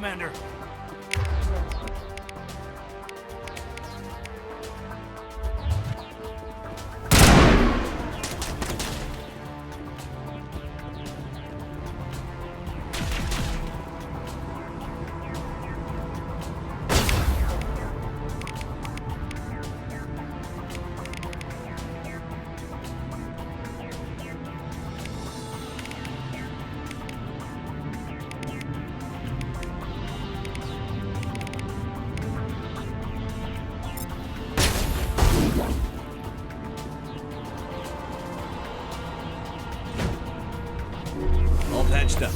Commander. All patched up.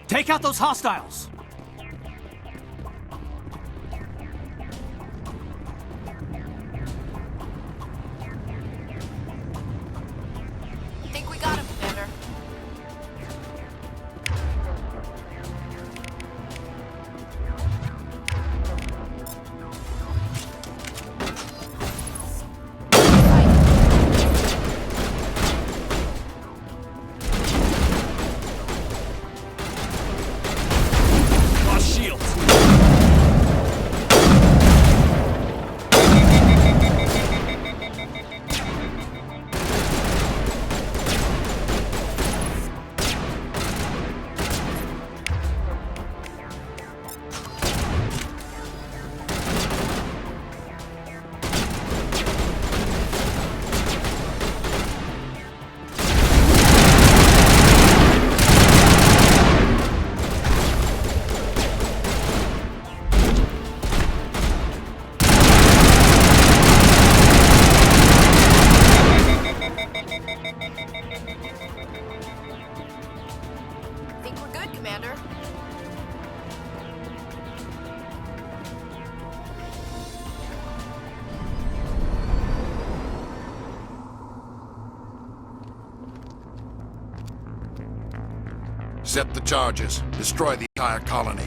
Take out those hostiles! Think we got him, Commander. Think we're good, Commander. Set the charges. Destroy the entire colony.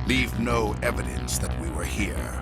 Leave no evidence that we were here.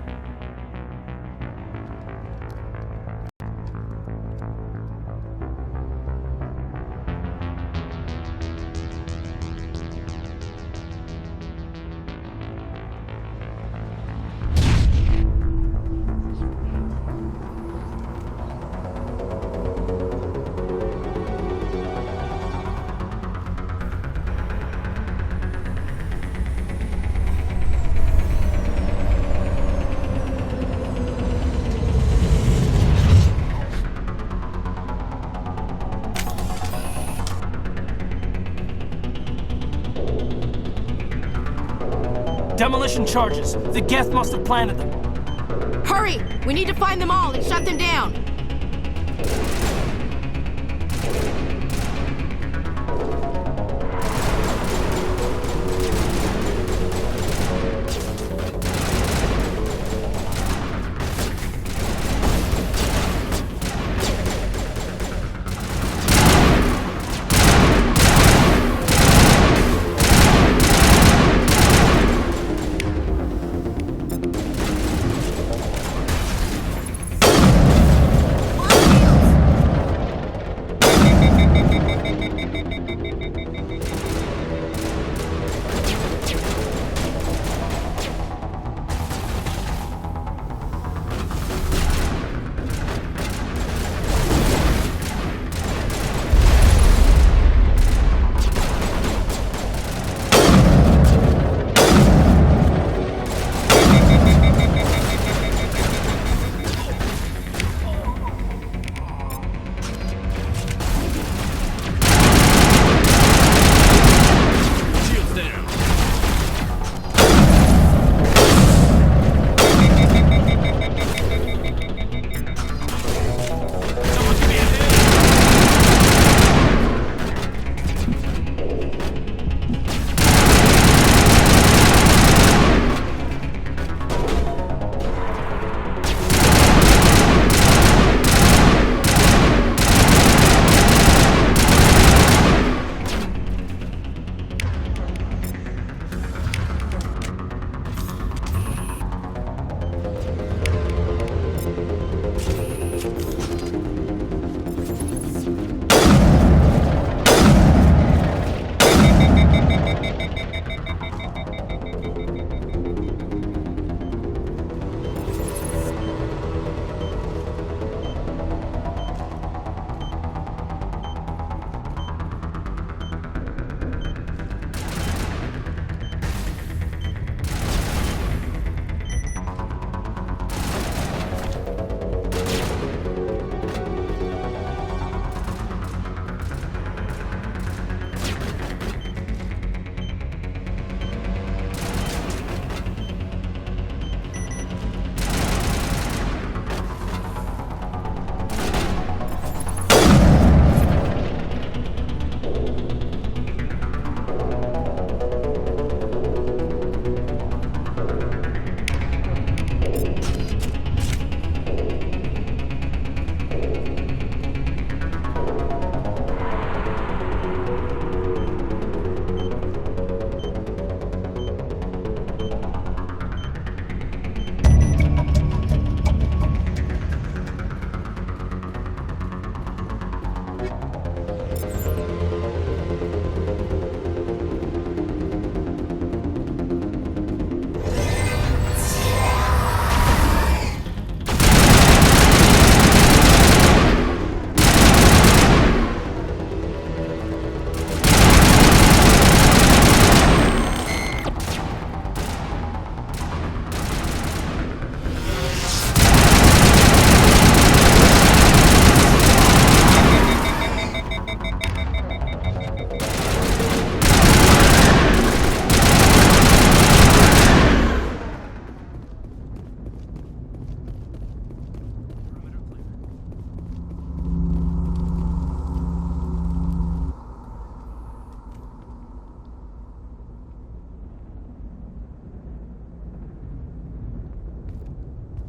Demolition charges. The Geth must have planted them. Hurry! We need to find them all and shut them down!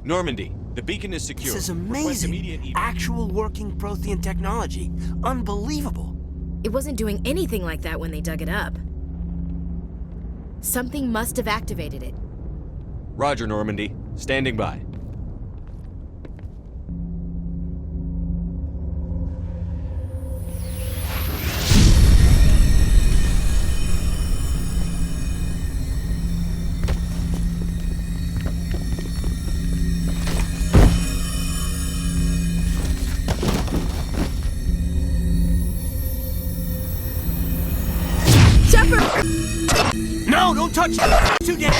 Normandy, the beacon is secure. This is Request amazing. immediate Actual working Prothean technology. Unbelievable. It wasn't doing anything like that when they dug it up. Something must have activated it. Roger, Normandy. Standing by. No, don't touch it! Too damn...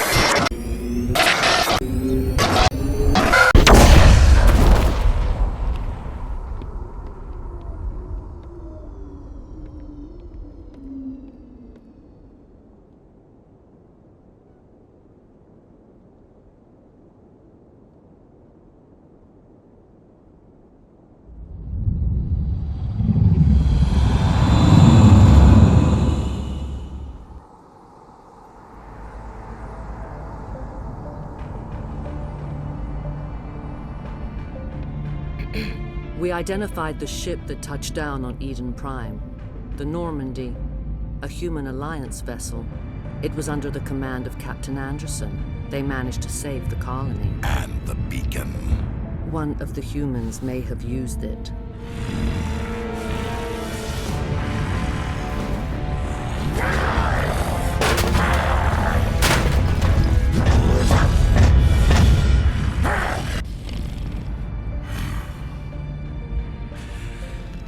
We identified the ship that touched down on Eden Prime. The Normandy, a human alliance vessel. It was under the command of Captain Anderson. They managed to save the colony. And the beacon. One of the humans may have used it.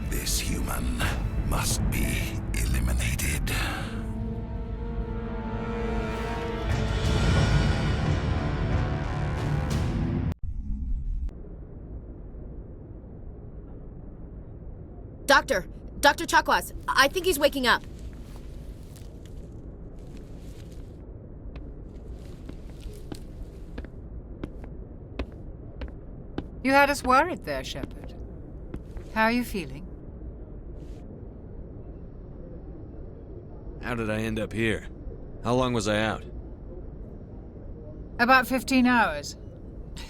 This human must be eliminated. Dr. Chakwas, I think he's waking up. You had us worried there, Shepard. How are you feeling? How did I end up here? How long was I out? About 15 hours.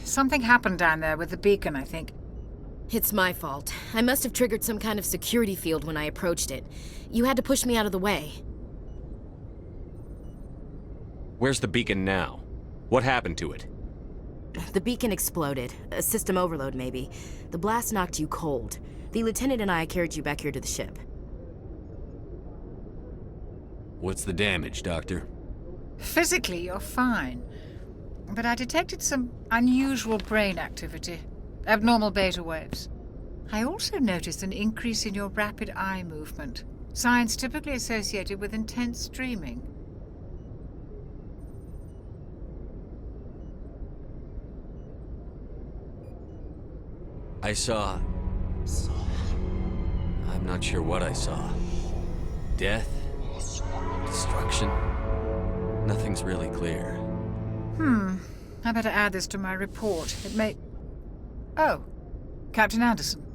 Something happened down there with the beacon, I think. It's my fault. I must have triggered some kind of security field when I approached it. You had to push me out of the way. Where's the beacon now? What happened to it? The beacon exploded. A system overload, maybe. The blast knocked you cold. The lieutenant and I carried you back here to the ship. What's the damage, Doctor? Physically, you're fine. But I detected some unusual brain activity. Abnormal beta waves. I also noticed an increase in your rapid eye movement. Signs typically associated with intense dreaming. I saw... I'm not sure what I saw. Death? Destruction? Nothing's really clear. I better add this to my report. It may... Oh, Captain Anderson.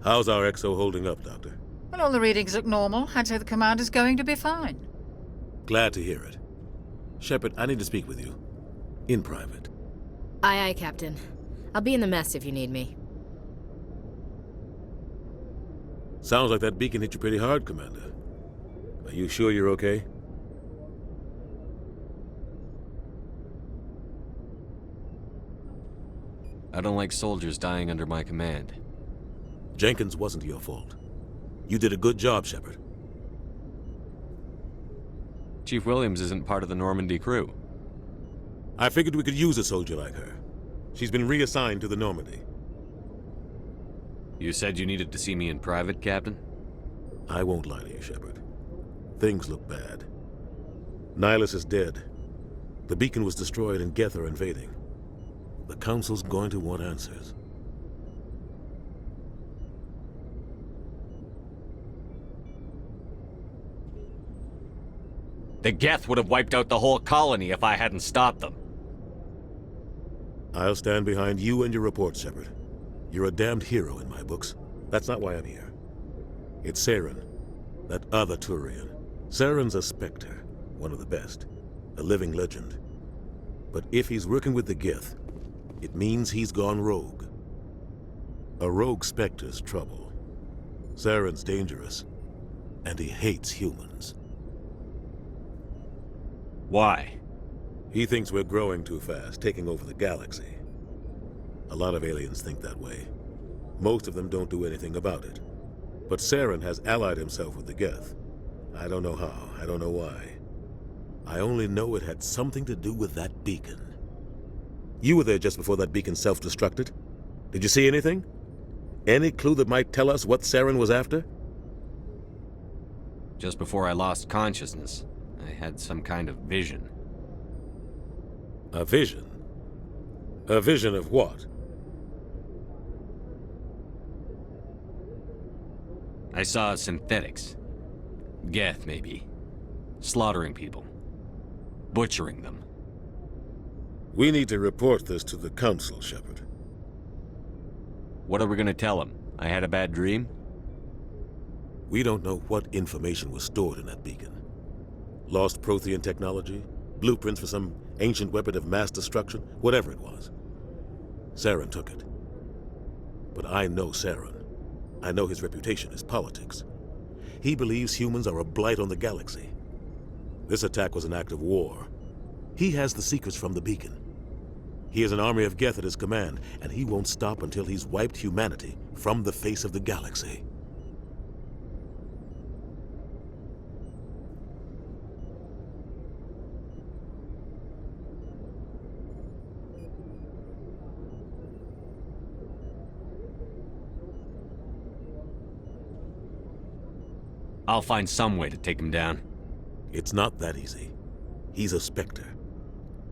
How's our XO holding up, Doctor? Well, all the readings look normal. I'd say the commander's going to be fine. Glad to hear it. Shepard, I need to speak with you. In private. Aye, aye, Captain. I'll be in the mess if you need me. Sounds like that beacon hit you pretty hard, Commander. Are you sure you're okay? I don't like soldiers dying under my command. Jenkins wasn't your fault. You did a good job, Shepard. Chief Williams isn't part of the Normandy crew. I figured we could use a soldier like her. She's been reassigned to the Normandy. You said you needed to see me in private, Captain? I won't lie to you, Shepard. Things look bad. Nihilus is dead. The beacon was destroyed and Geth are invading. The Council's going to want answers. The Geth would have wiped out the whole colony if I hadn't stopped them. I'll stand behind you and your report, Shepard. You're a damned hero in my books. That's not why I'm here. It's Saren, that other Turian. Saren's a Spectre, one of the best. A living legend. But if he's working with the Geth, It means he's gone rogue. A rogue Spectre's trouble. Saren's dangerous, and he hates humans. Why? He thinks we're growing too fast, taking over the galaxy. A lot of aliens think that way. Most of them don't do anything about it. But Saren has allied himself with the Geth. I don't know how, I don't know why. I only know it had something to do with that beacon. You were there just before that beacon self-destructed. Did you see anything? Any clue that might tell us what Saren was after? Just before I lost consciousness, I had some kind of vision. A vision? A vision of what? I saw synthetics. Geth, maybe. Slaughtering people. Butchering them. We need to report this to the Council, Shepard. What are we gonna tell them? I had a bad dream? We don't know what information was stored in that beacon. Lost Prothean technology? Blueprints for some ancient weapon of mass destruction? Whatever it was. Saren took it. But I know Saren. I know his reputation is politics. He believes humans are a blight on the galaxy. This attack was an act of war. He has the secrets from the beacon. He has an army of Geth at his command, and he won't stop until he's wiped humanity from the face of the galaxy. I'll find some way to take him down. It's not that easy. He's a Spectre.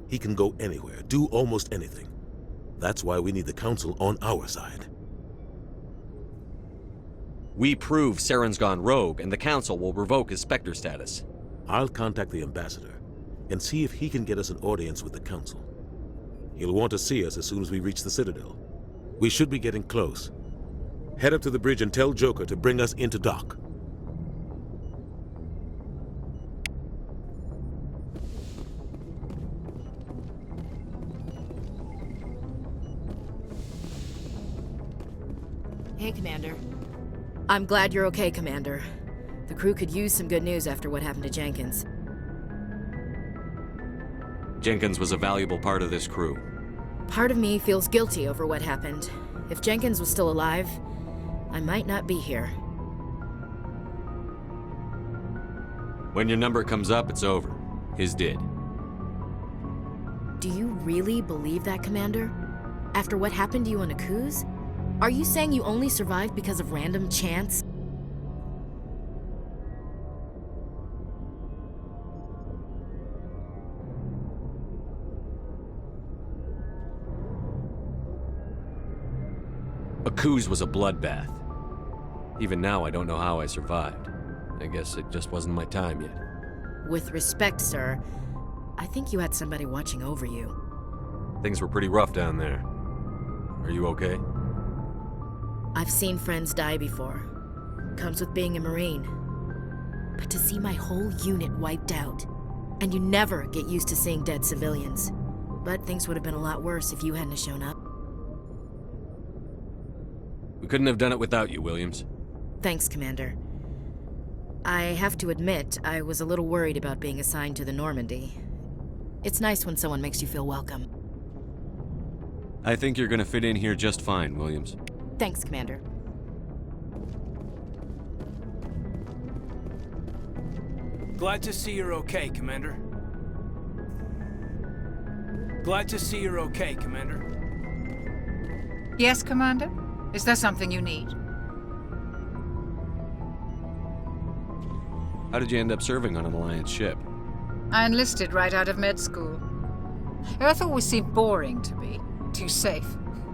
He can go anywhere, do almost anything. That's why we need the Council on our side. We prove Saren's gone rogue, and the Council will revoke his Spectre status. I'll contact the Ambassador and see if he can get us an audience with the Council. He'll want to see us as soon as we reach the Citadel. We should be getting close. Head up to the bridge and tell Joker to bring us into dock. Hey, Commander. I'm glad you're okay, Commander. The crew could use some good news after what happened to Jenkins. Jenkins was a valuable part of this crew. Part of me feels guilty over what happened. If Jenkins was still alive, I might not be here. When your number comes up, it's over. His did. Do you really believe that, Commander? After what happened to you on Akuz? Are you saying you only survived because of random chance? Akuz was a bloodbath. Even now, I don't know how I survived. I guess it just wasn't my time yet. With respect, sir, I think you had somebody watching over you. Things were pretty rough down there. Are you okay? I've seen friends die before. Comes with being a Marine. But to see my whole unit wiped out, and you never get used to seeing dead civilians. But things would have been a lot worse if you hadn't shown up. We couldn't have done it without you, Williams. Thanks, Commander. I have to admit, I was a little worried about being assigned to the Normandy. It's nice when someone makes you feel welcome. I think you're gonna fit in here just fine, Williams. Thanks, Commander. Glad to see you're okay, Commander. Glad to see you're okay, Commander. Yes, Commander? Is there something you need? How did you end up serving on an Alliance ship? I enlisted right out of med school. Earth always seemed boring to me. Too safe,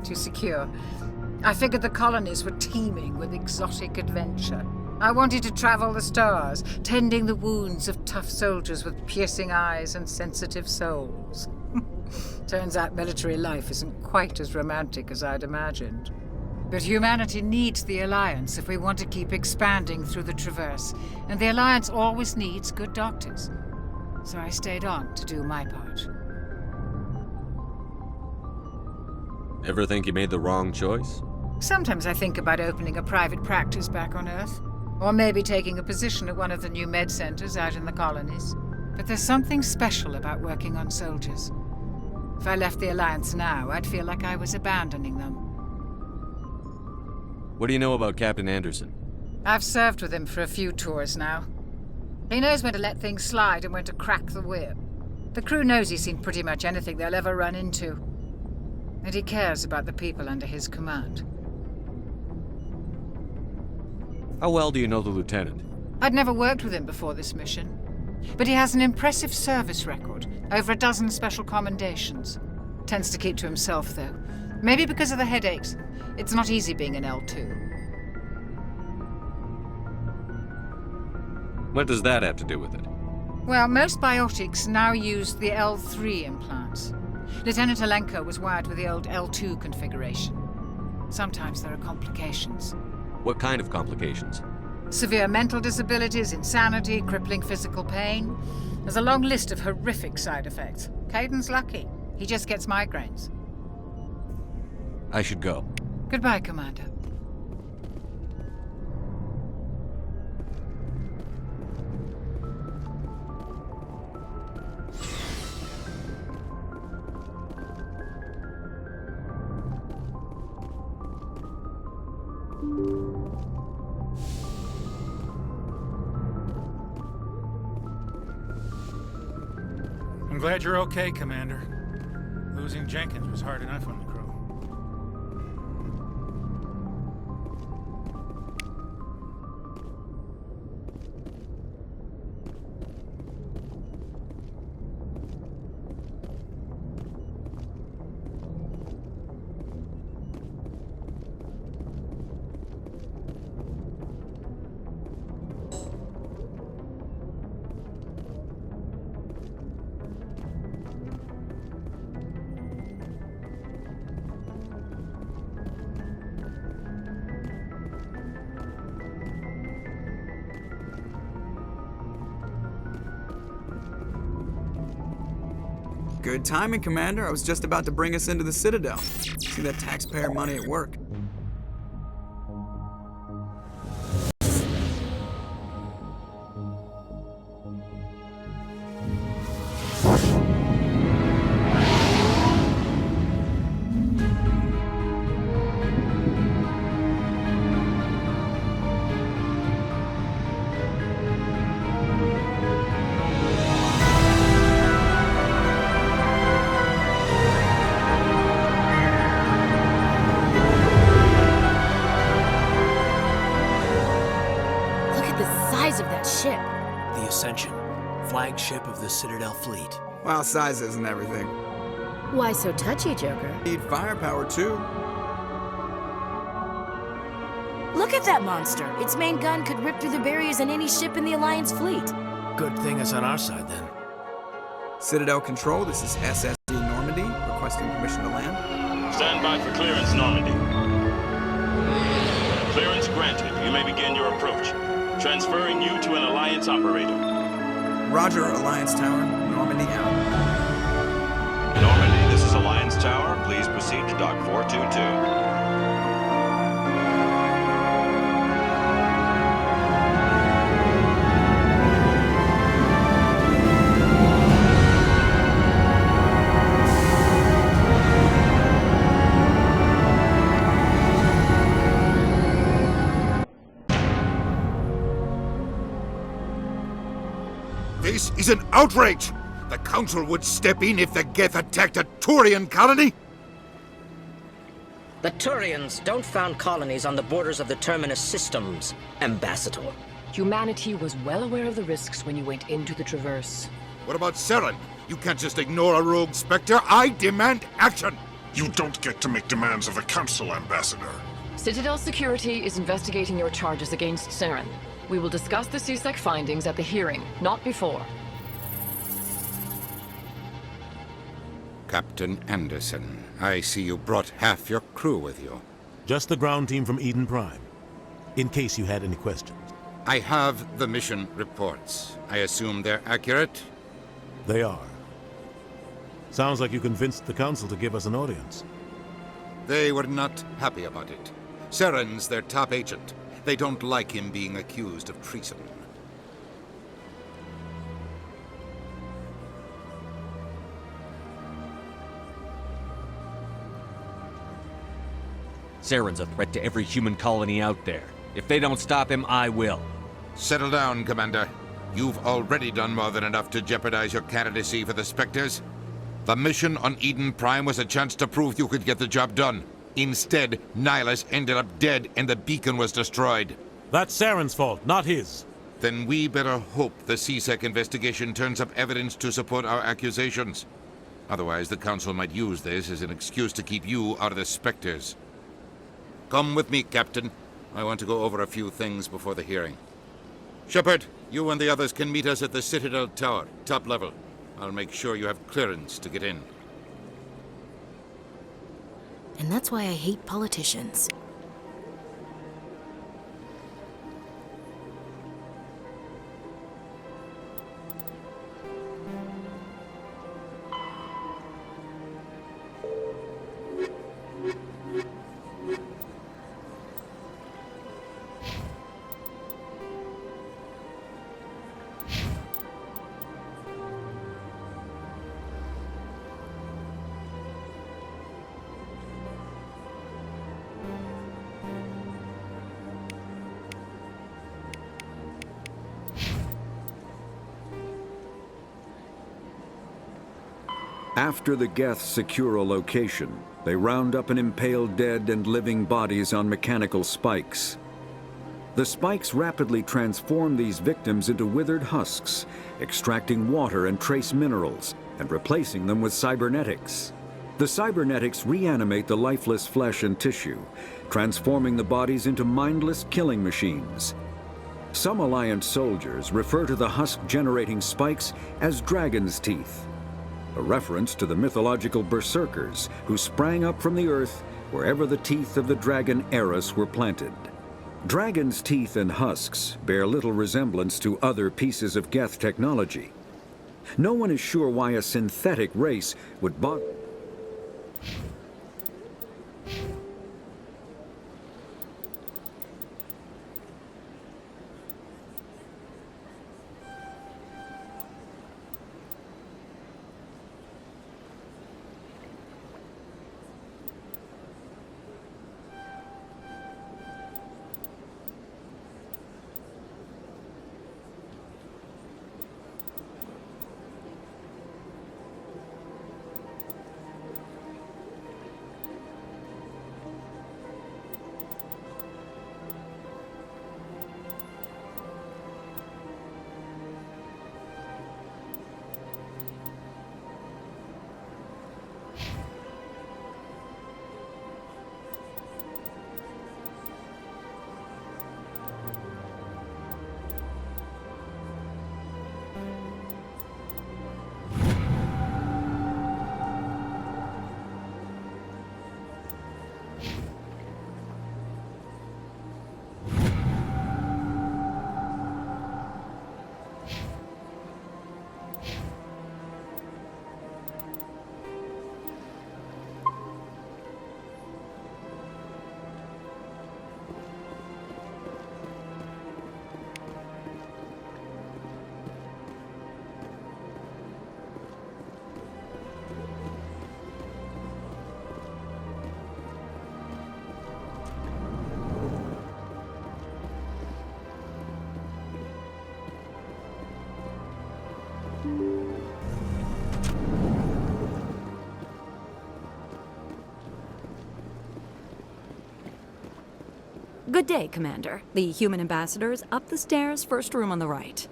too secure. I figured the colonies were teeming with exotic adventure. I wanted to travel the stars, tending the wounds of tough soldiers with piercing eyes and sensitive souls. Turns out military life isn't quite as romantic as I'd imagined. But humanity needs the Alliance if we want to keep expanding through the Traverse, and the Alliance always needs good doctors. So I stayed on to do my part. Ever think you made the wrong choice? Sometimes I think about opening a private practice back on Earth. Or maybe taking a position at one of the new med centers out in the colonies. But there's something special about working on soldiers. If I left the Alliance now, I'd feel like I was abandoning them. What do you know about Captain Anderson? I've served with him for a few tours now. He knows when to let things slide and when to crack the whip. The crew knows he's seen pretty much anything they'll ever run into. And he cares about the people under his command. How well do you know the lieutenant? I'd never worked with him before this mission. But he has an impressive service record, over a dozen special commendations. Tends to keep to himself, though. Maybe because of the headaches. It's not easy being an L2. What does that have to do with it? Well, most biotics now use the L3 implants. Lieutenant Alenko was wired with the old L2 configuration. Sometimes there are complications. What kind of complications? Severe mental disabilities, insanity, crippling physical pain. There's a long list of horrific side effects. Caden's lucky. He just gets migraines. I should go. Goodbye, Commander. I'm glad you're okay, Commander. Losing Jenkins was hard enough on the crew. Good timing, Commander. I was just about to bring us into the Citadel. See that taxpayer money at work. Flagship of the Citadel fleet. Well, size isn't everything. Why so touchy, Joker? Need firepower, too. Look at that monster. Its main gun could rip through the barriers in any ship in the Alliance fleet. Good thing it's on our side, then. Citadel Control, this is SSD Normandy, requesting permission to land. Stand by for clearance, Normandy. Clearance granted. You may begin your approach. Transferring you to an Alliance operator. Roger, Alliance Tower. Normandy out. Normandy, this is Alliance Tower. Please proceed to Dock 422. This is an outrage! The Council would step in if the Geth attacked a Turian colony? The Turians don't found colonies on the borders of the Terminus systems, Ambassador. Humanity was well aware of the risks when you went into the Traverse. What about Saren? You can't just ignore a rogue Spectre. I demand action! You don't get to make demands of the Council, Ambassador. Citadel Security is investigating your charges against Saren. We will discuss the CSEC findings at the hearing, not before. Captain Anderson, I see you brought half your crew with you. Just the ground team from Eden Prime, in case you had any questions. I have the mission reports. I assume they're accurate? They are. Sounds like you convinced the Council to give us an audience. They were not happy about it. Saren's their top agent. They don't like him being accused of treason. Saren's a threat to every human colony out there. If they don't stop him, I will. Settle down, Commander. You've already done more than enough to jeopardize your candidacy for the Spectres. The mission on Eden Prime was a chance to prove you could get the job done. Instead, Nihilus ended up dead and the beacon was destroyed. That's Saren's fault, not his. Then we better hope the CSEC investigation turns up evidence to support our accusations. Otherwise, the Council might use this as an excuse to keep you out of the Spectres. Come with me, Captain. I want to go over a few things before the hearing. Shepard, you and the others can meet us at the Citadel Tower, top level. I'll make sure you have clearance to get in. And that's why I hate politicians. After the Geths secure a location, they round up and impale dead and living bodies on mechanical spikes. The spikes rapidly transform these victims into withered husks, extracting water and trace minerals, and replacing them with cybernetics. The cybernetics reanimate the lifeless flesh and tissue, transforming the bodies into mindless killing machines. Some Alliance soldiers refer to the husk-generating spikes as dragon's teeth, a reference to the mythological berserkers who sprang up from the earth wherever the teeth of the dragon Eris were planted. Dragon's teeth and husks bear little resemblance to other pieces of Geth technology. No one is sure why a synthetic race would bother. Good day, Commander. The human ambassador is up the stairs, first room on the right.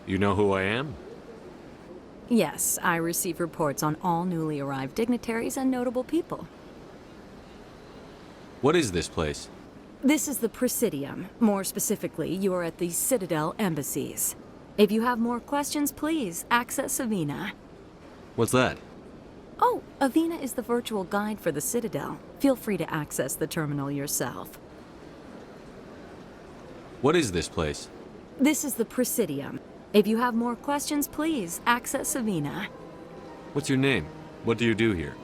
You know who I am? Yes, I receive reports on all newly arrived dignitaries and notable people. What is this place? This is the Presidium. More specifically, you are at the Citadel embassies. If you have more questions, please access Avina. What's that? Oh, Avina is the virtual guide for the Citadel. Feel free to access the terminal yourself. What is this place? This is the Presidium. If you have more questions, please access Avina. What's your name? What do you do here?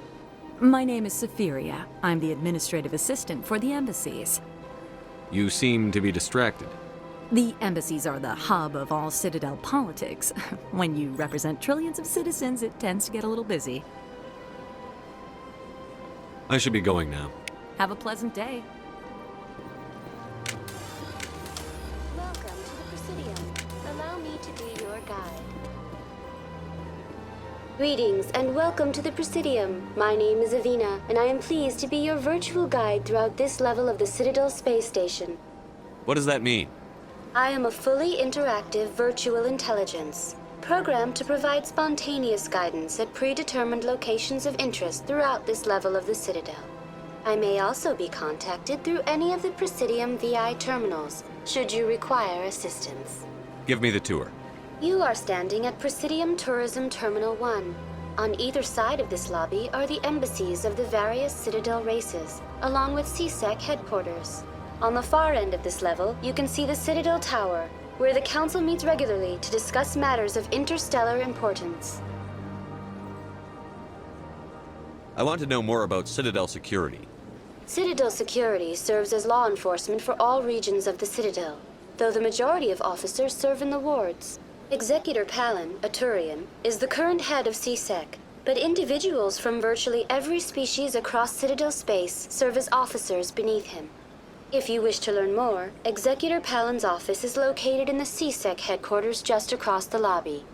My name is Safiria. I'm the administrative assistant for the embassies. You seem to be distracted. The embassies are the hub of all Citadel politics. When you represent trillions of citizens, it tends to get a little busy. I should be going now. Have a pleasant day. Welcome to the Presidium. Allow me to be your guide. Greetings and welcome to the Presidium. My name is Avina, and I am pleased to be your virtual guide throughout this level of the Citadel space station. What does that mean? I am a fully interactive virtual intelligence, programmed to provide spontaneous guidance at predetermined locations of interest throughout this level of the Citadel. I may also be contacted through any of the Presidium VI terminals, should you require assistance. Give me the tour. You are standing at Presidium Tourism Terminal 1. On either side of this lobby are the embassies of the various Citadel races, along with CSEC headquarters. On the far end of this level, you can see the Citadel Tower, where the Council meets regularly to discuss matters of interstellar importance. I want to know more about Citadel security. Citadel security serves as law enforcement for all regions of the Citadel, though the majority of officers serve in the wards. Executor Palin, a Turian, is the current head of CSEC, but individuals from virtually every species across Citadel space serve as officers beneath him. If you wish to learn more, Executor Palin's office is located in the CSEC headquarters just across the lobby.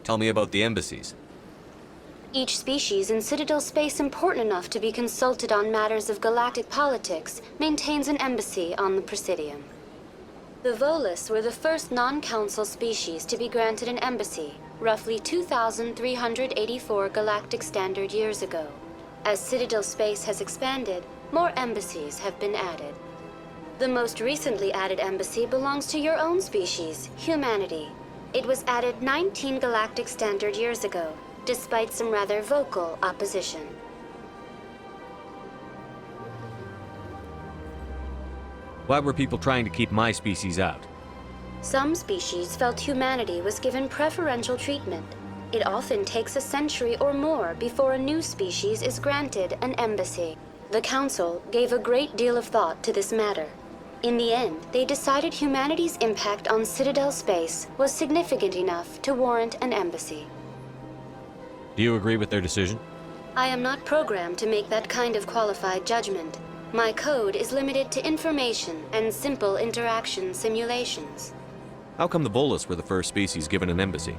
Tell me about the embassies. Each species in Citadel space important enough to be consulted on matters of galactic politics maintains an embassy on the Presidium. The Volus were the first non-council species to be granted an embassy, roughly 2,384 galactic standard years ago. As Citadel space has expanded, more embassies have been added. The most recently added embassy belongs to your own species, humanity. It was added 19 galactic standard years ago, despite some rather vocal opposition. Why were people trying to keep my species out? Some species felt humanity was given preferential treatment. It often takes a century or more before a new species is granted an embassy. The Council gave a great deal of thought to this matter. In the end, they decided humanity's impact on Citadel space was significant enough to warrant an embassy. Do you agree with their decision? I am not programmed to make that kind of qualified judgment. My code is limited to information and simple interaction simulations. How come the Volus were the first species given an embassy?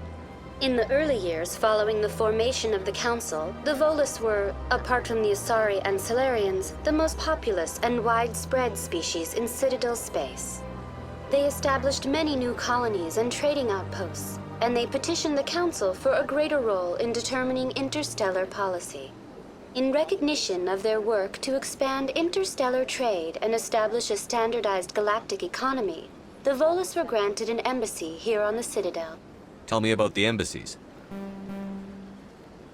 In the early years following the formation of the Council, the Volus were, apart from the Asari and Solarians, the most populous and widespread species in Citadel space. They established many new colonies and trading outposts, and they petitioned the Council for a greater role in determining interstellar policy. In recognition of their work to expand interstellar trade and establish a standardized galactic economy, the Volus were granted an embassy here on the Citadel. Tell me about the embassies.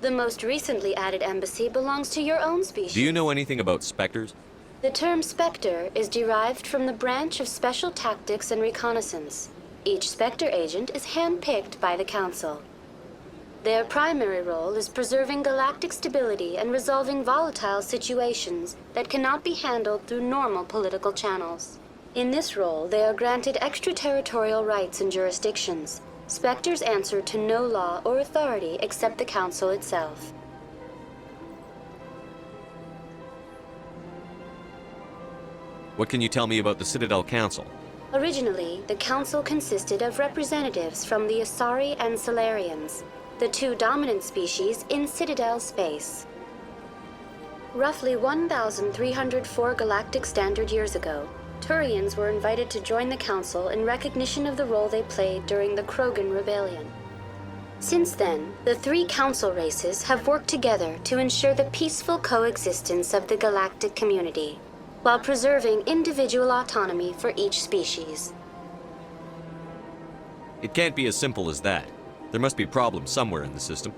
The most recently added embassy belongs to your own species. Do you know anything about specters? The term Spectre is derived from the branch of Special Tactics and Reconnaissance. Each Spectre agent is handpicked by the Council. Their primary role is preserving galactic stability and resolving volatile situations that cannot be handled through normal political channels. In this role, they are granted extraterritorial rights and jurisdictions. Spectres answer to no law or authority except the Council itself. What can you tell me about the Citadel Council? Originally, the Council consisted of representatives from the Asari and Solarians, the two dominant species in Citadel space. Roughly 1,304 galactic standard years ago, Turians were invited to join the Council in recognition of the role they played during the Krogan Rebellion. Since then, the three Council races have worked together to ensure the peaceful coexistence of the galactic community, while preserving individual autonomy for each species. It can't be as simple as that. There must be problems somewhere in the system.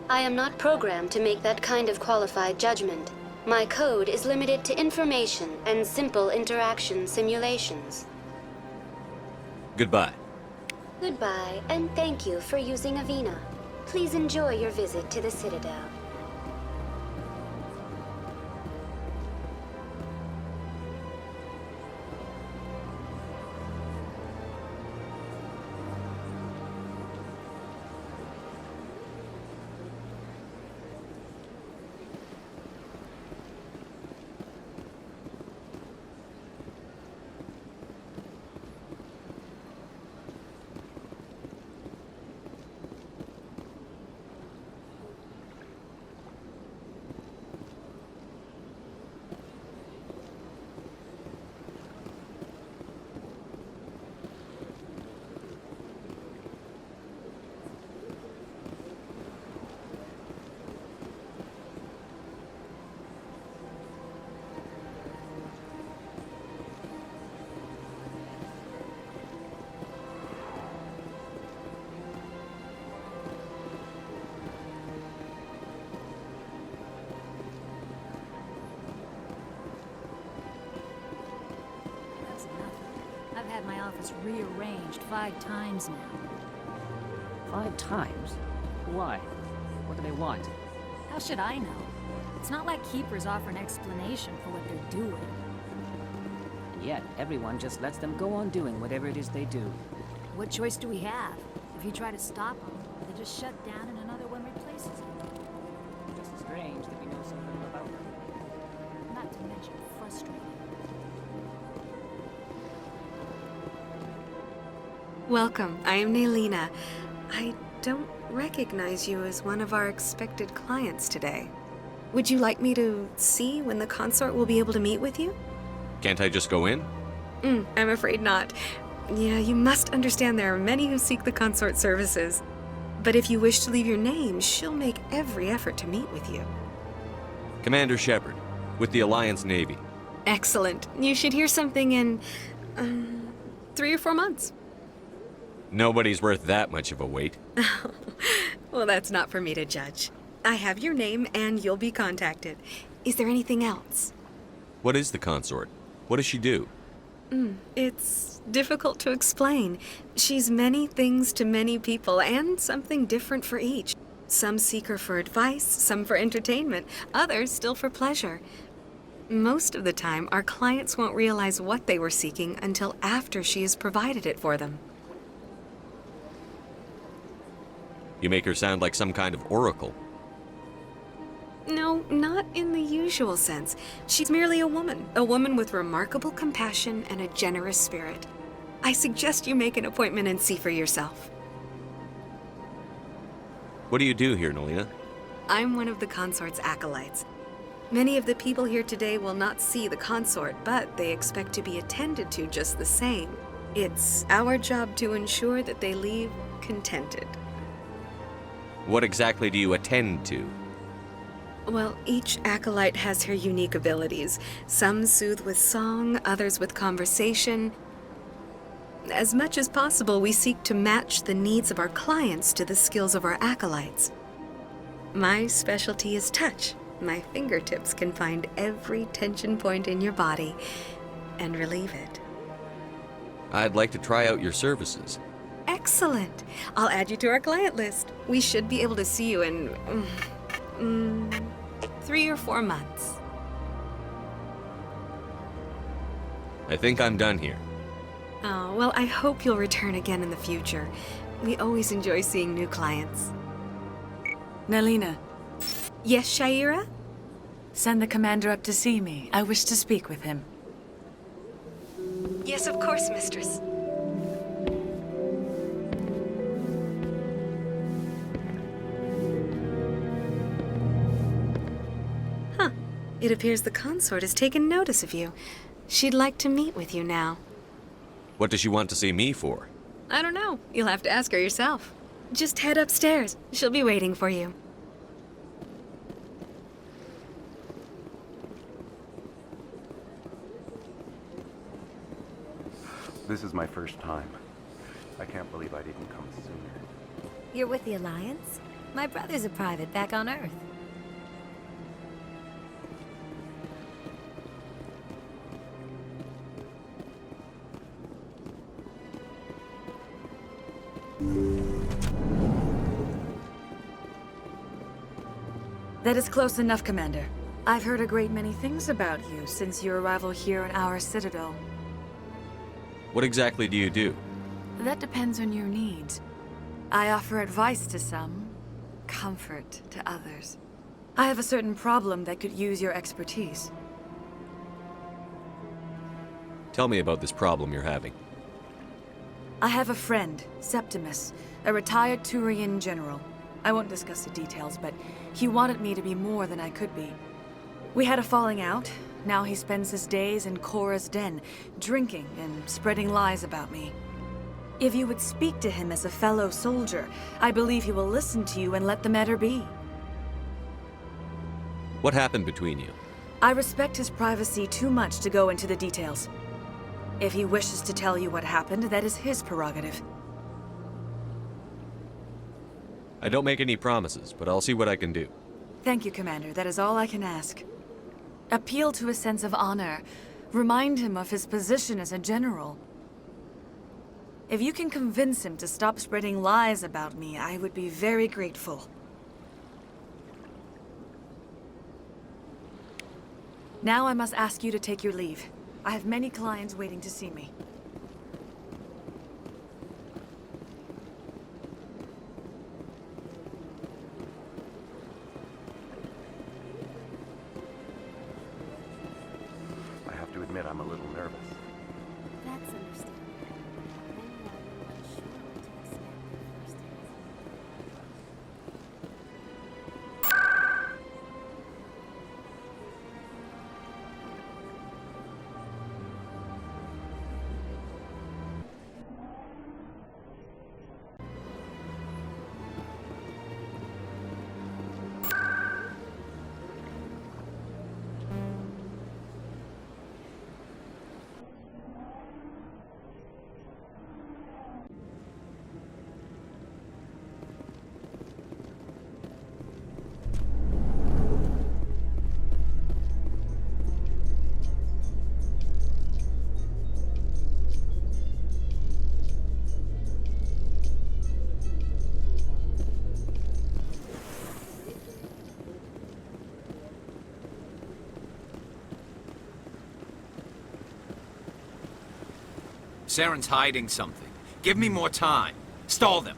I am not programmed to make that kind of qualified judgment. My code is limited to information and simple interaction simulations. Goodbye. Goodbye, and thank you for using Avina. Please enjoy your visit to the Citadel. I've had my office rearranged 5 times now. 5 times? Why? What do they want? How should I know? It's not like Keepers offer an explanation for what they're doing. And yet, everyone just lets them go on doing whatever it is they do. What choice do we have? If you try to stop them, they just shut down and another one replaces it. Just strange that we know so little about them. Not to mention frustrating. Welcome, I am Naylina. I don't recognize you as one of our expected clients today. Would you like me to see when the consort will be able to meet with you? Can't I just go in? I'm afraid not. Yeah, you must understand there are many who seek the consort services. But if you wish to leave your name, she'll make every effort to meet with you. Commander Shepard, with the Alliance Navy. Excellent. You should hear something in 3 or 4 months. Nobody's worth that much of a wait. Well, that's not for me to judge. I have your name and you'll be contacted. Is there anything else? What is the consort? What does she do? It's difficult to explain. She's many things to many people and something different for each. Some seek her for advice, some for entertainment, others still for pleasure. Most of the time, our clients won't realize what they were seeking until after she has provided it for them. You make her sound like some kind of oracle. No, not in the usual sense. She's merely a woman with remarkable compassion and a generous spirit. I suggest you make an appointment and see for yourself. What do you do here, Naylina? I'm one of the consort's acolytes. Many of the people here today will not see the consort, but they expect to be attended to just the same. It's our job to ensure that they leave contented. What exactly do you attend to? Well, each acolyte has her unique abilities. Some soothe with song, others with conversation. As much as possible, we seek to match the needs of our clients to the skills of our acolytes. My specialty is touch. My fingertips can find every tension point in your body and relieve it. I'd like to try out your services. Excellent. I'll add you to our client list. We should be able to see you in 3 or 4 months. I think I'm done here. Oh, well, I hope you'll return again in the future. We always enjoy seeing new clients. Naylina. Yes, Shaira? Send the commander up to see me. I wish to speak with him. Yes, of course, mistress. Huh. It appears the consort has taken notice of you. She'd like to meet with you now. What does she want to see me for? I don't know. You'll have to ask her yourself. Just head upstairs. She'll be waiting for you. This is my first time. I can't believe I didn't come sooner. You're with the Alliance? My brother's a private back on Earth. That is close enough, Commander. I've heard a great many things about you since your arrival here in our citadel. What exactly do you do? That depends on your needs. I offer advice to some, comfort to others. I have a certain problem that could use your expertise. Tell me about this problem you're having. I have a friend, Septimus, a retired Turian general. I won't discuss the details, but he wanted me to be more than I could be. We had a falling out. Now he spends his days in Cora's den, drinking and spreading lies about me. If you would speak to him as a fellow soldier, I believe he will listen to you and let the matter be. What happened between you? I respect his privacy too much to go into the details. If he wishes to tell you what happened, that is his prerogative. I don't make any promises, but I'll see what I can do. Thank you, Commander. That is all I can ask. Appeal to his sense of honor. Remind him of his position as a general. If you can convince him to stop spreading lies about me, I would be very grateful. Now I must ask you to take your leave. I have many clients waiting to see me. I have to admit I'm a little nervous. That's understandable. Anyone unsure what to expect the first time. Saren's hiding something. Give me more time. Stall them.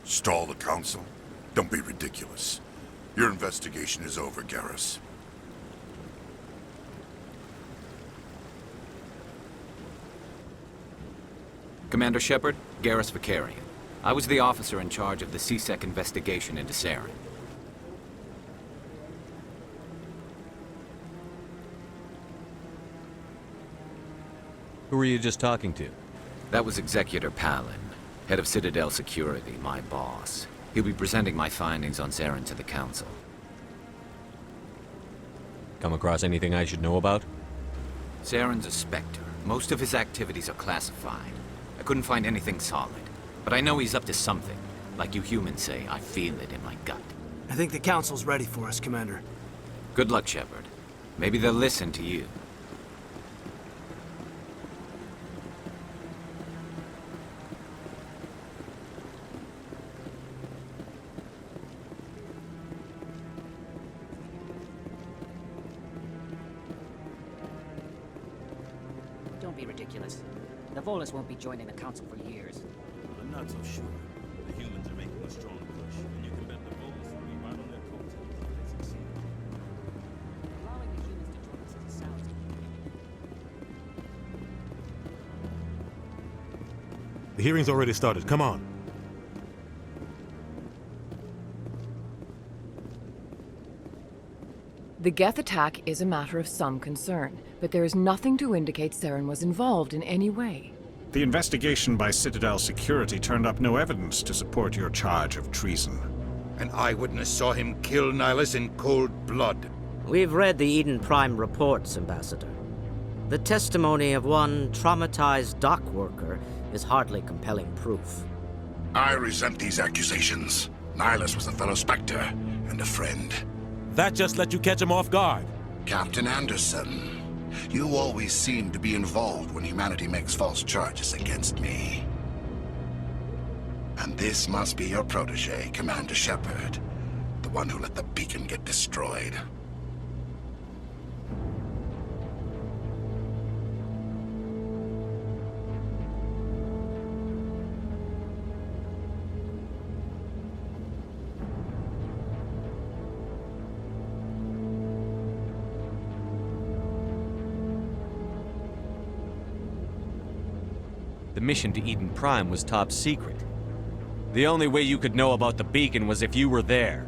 Stall the Council? Don't be ridiculous. Your investigation is over, Garrus. Commander Shepard, Garrus Vicarian. I was the officer in charge of the CSEC investigation into Saren. Who were you just talking to? That was Executor Palin, head of Citadel Security, my boss. He'll be presenting my findings on Saren to the Council. Come across anything I should know about? Saren's a Spectre. Most of his activities are classified. I couldn't find anything solid. But I know he's up to something. Like you humans say, I feel it in my gut. I think the Council's ready for us, Commander. Good luck, Shepard. Maybe they'll listen to you. Don't be ridiculous. The Volus won't be joining the Council for years. I'm not so sure. The humans are making a strong push, and you can bet the Volus will be right on their coattails if they succeed. Allowing the humans to join us is a sound. The hearing's already started. Come on. The Geth attack is a matter of some concern, but there is nothing to indicate Saren was involved in any way. The investigation by Citadel Security turned up no evidence to support your charge of treason. An eyewitness saw him kill Nihilus in cold blood. We've read the Eden Prime reports, Ambassador. The testimony of one traumatized dock worker is hardly compelling proof. I resent these accusations. Nihilus was a fellow Spectre and a friend. That just let you catch him off guard. Captain Anderson, you always seem to be involved when humanity makes false charges against me. And this must be your protege, Commander Shepard, the the one who let the beacon get destroyed. The mission to Eden Prime was top secret. The only way you could know about the beacon was if you were there.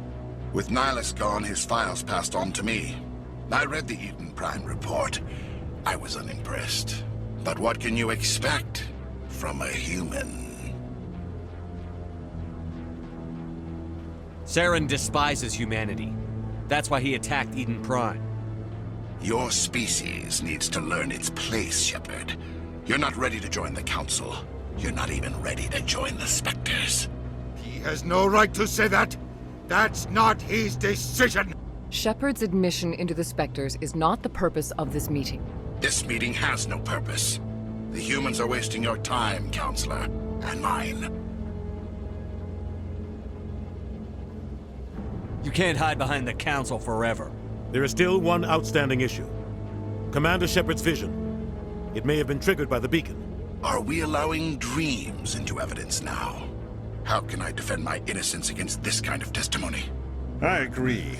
With Nihilus gone, his files passed on to me. I read the Eden Prime report. I was unimpressed. But what can you expect from a human? Saren despises humanity. That's why he attacked Eden Prime. Your species needs to learn its place, Shepard. You're not ready to join the Council. You're not even ready to join the Spectres. He has no right to say that. That's not his decision. Shepard's admission into the Spectres is not the purpose of this meeting. This meeting has no purpose. The humans are wasting your time, Counselor, and mine. You can't hide behind the Council forever. There is still one outstanding issue. Commander Shepard's vision. It may have been triggered by the beacon. Are we allowing dreams into evidence now? How can I defend my innocence against this kind of testimony? I agree.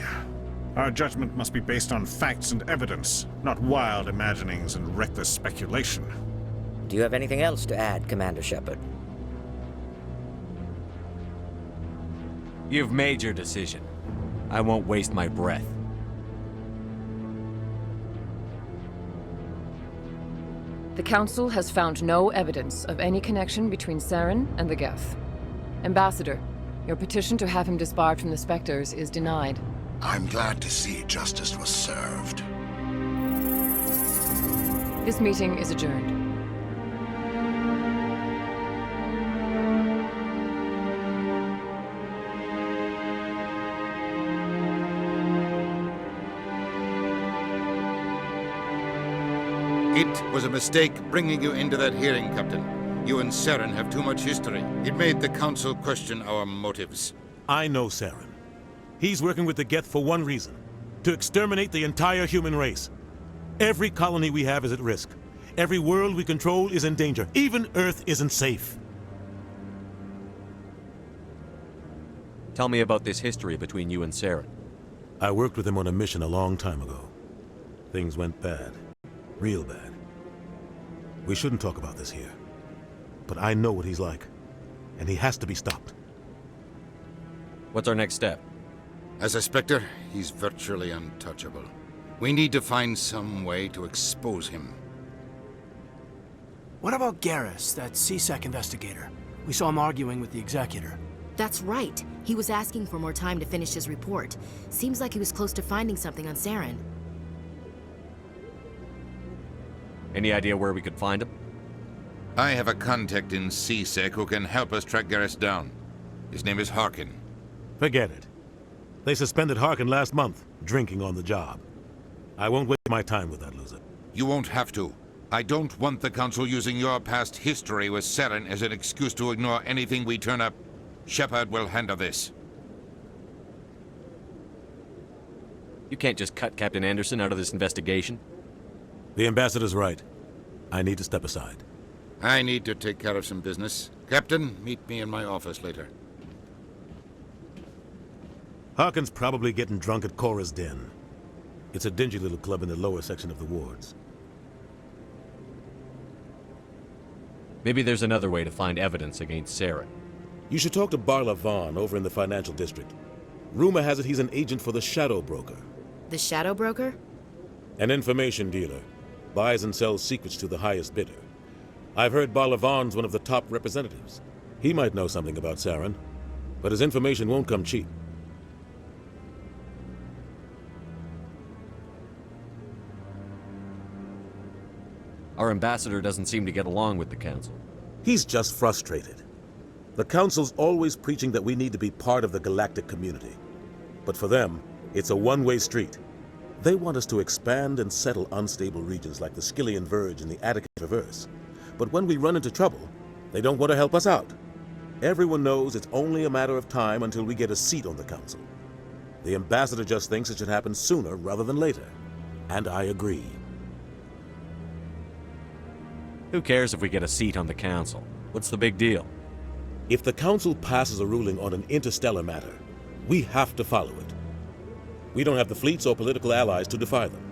Our judgment must be based on facts and evidence, not wild imaginings and reckless speculation. Do you have anything else to add, Commander Shepard? You've made your decision. I won't waste my breath. The Council has found no evidence of any connection between Saren and the Geth. Ambassador, your petition to have him disbarred from the Spectres is denied. I'm glad to see justice was served. This meeting is adjourned. It was a mistake bringing you into that hearing, Captain. You and Saren have too much history. It made the Council question our motives. I know Saren. He's working with the Geth for one reason. To exterminate the entire human race. Every colony we have is at risk. Every world we control is in danger. Even Earth isn't safe. Tell me about this history between you and Saren. I worked with him on a mission a long time ago. Things went bad. Real bad. We shouldn't talk about this here. But I know what he's like. And he has to be stopped. What's our next step? As a Spectre, he's virtually untouchable. We need to find some way to expose him. What about Garrus, that CSEC investigator? We saw him arguing with the Executor. That's right. He was asking for more time to finish his report. Seems like he was close to finding something on Saren. Any idea where we could find him? I have a contact in CSEC who can help us track Garrus down. His name is Harkin. Forget it. They suspended Harkin last month, drinking on the job. I won't waste my time with that loser. You won't have to. I don't want the Council using your past history with Saren as an excuse to ignore anything we turn up. Shepard will handle this. You can't just cut Captain Anderson out of this investigation. The Ambassador's right. I need to step aside. I need to take care of some business. Captain, meet me in my office later. Harkin's probably getting drunk at Cora's Den. It's a dingy little club in the lower section of the wards. Maybe there's another way to find evidence against Saren. You should talk to Barla Vaughn over in the financial district. Rumor has it he's an agent for the Shadow Broker. The Shadow Broker? An information dealer. Buys and sells secrets to the highest bidder. I've heard Barla Vaughn's one of the top representatives. He might know something about Saren, but his information won't come cheap. Our ambassador doesn't seem to get along with the Council. He's just frustrated. The Council's always preaching that we need to be part of the galactic community. But for them, it's a one-way street. They want us to expand and settle unstable regions like the Skillian Verge and the Attica Traverse. But when we run into trouble, they don't want to help us out. Everyone knows it's only a matter of time until we get a seat on the Council. The ambassador just thinks it should happen sooner rather than later. And I agree. Who cares if we get a seat on the council? What's the big deal? If the council passes a ruling on an interstellar matter, we have to follow it. We don't have the fleets or political allies to defy them.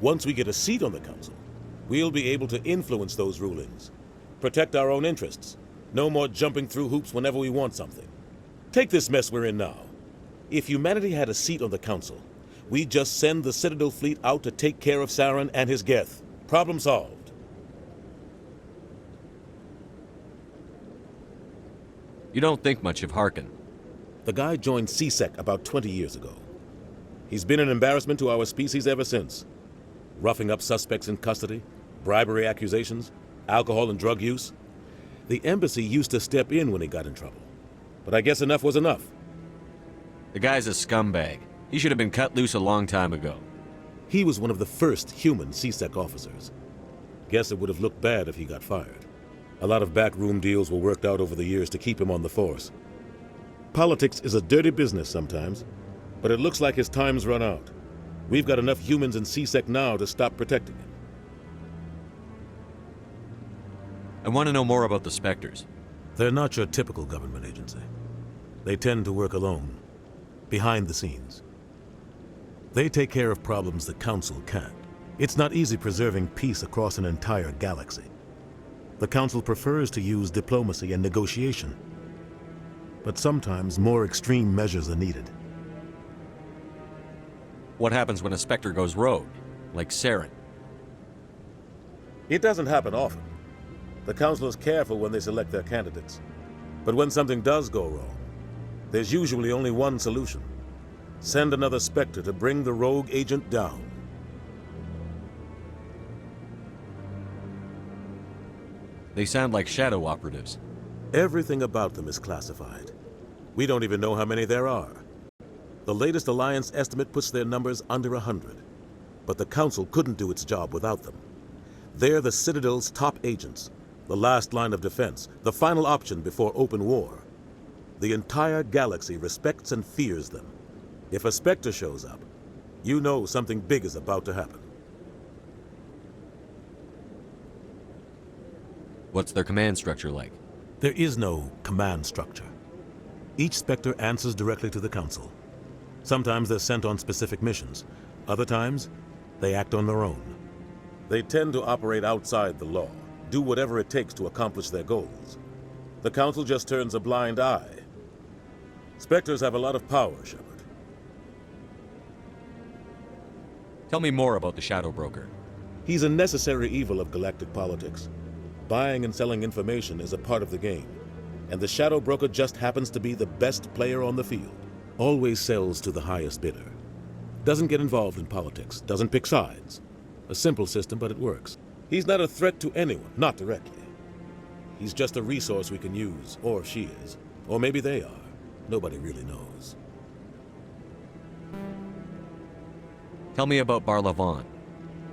Once we get a seat on the council, we'll be able to influence those rulings. Protect our own interests. No more jumping through hoops whenever we want something. Take this mess we're in now. If humanity had a seat on the council, we'd just send the Citadel fleet out to take care of Saren and his Geth. Problem solved. You don't think much of Harkin. The guy joined CSEC about 20 years ago. He's been an embarrassment to our species ever since. Roughing up suspects in custody, bribery accusations, alcohol and drug use. The embassy used to step in when he got in trouble. But I guess enough was enough. The guy's a scumbag. He should have been cut loose a long time ago. He was one of the first human CSEC officers. Guess it would have looked bad if he got fired. A lot of backroom deals were worked out over the years to keep him on the force. Politics is a dirty business sometimes, but it looks like his time's run out. We've got enough humans in CSEC now to stop protecting him. I want to know more about the Spectres. They're not your typical government agency. They tend to work alone, behind the scenes. They take care of problems the Council can't. It's not easy preserving peace across an entire galaxy. The Council prefers to use diplomacy and negotiation. But sometimes more extreme measures are needed. What happens when a Spectre goes rogue, like Saren? It doesn't happen often. The Council is careful when they select their candidates. But when something does go wrong, there's usually only one solution. Send another Spectre to bring the rogue agent down. They sound like shadow operatives. Everything about them is classified. We don't even know how many there are. The latest Alliance estimate puts their numbers under 100. But the Council couldn't do its job without them. They're the Citadel's top agents, the last line of defense, the final option before open war. The entire galaxy respects and fears them. If a Spectre shows up, you know something big is about to happen. What's their command structure like? There is no command structure. Each Spectre answers directly to the Council. Sometimes they're sent on specific missions. Other times, they act on their own. They tend to operate outside the law, do whatever it takes to accomplish their goals. The Council just turns a blind eye. Spectres have a lot of power, Shepard. Tell me more about the Shadow Broker. He's a necessary evil of galactic politics. Buying and selling information is a part of the game, and the Shadow Broker just happens to be the best player on the field. Always sells to the highest bidder. Doesn't get involved in politics, doesn't pick sides. A simple system, but it works. He's not a threat to anyone, not directly. He's just a resource we can use, or she is. Or maybe they are. Nobody really knows. Tell me about Barlavon.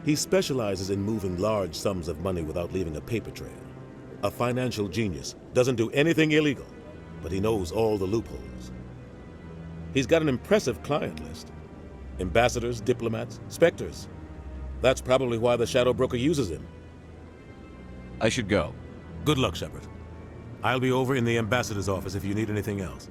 He specializes in moving large sums of money without leaving a paper trail. A financial genius, doesn't do anything illegal, but he knows all the loopholes. He's got an impressive client list. Ambassadors, diplomats, Spectres. That's probably why the Shadow Broker uses him. I should go. Good luck, Shepard. I'll be over in the ambassador's office if you need anything else.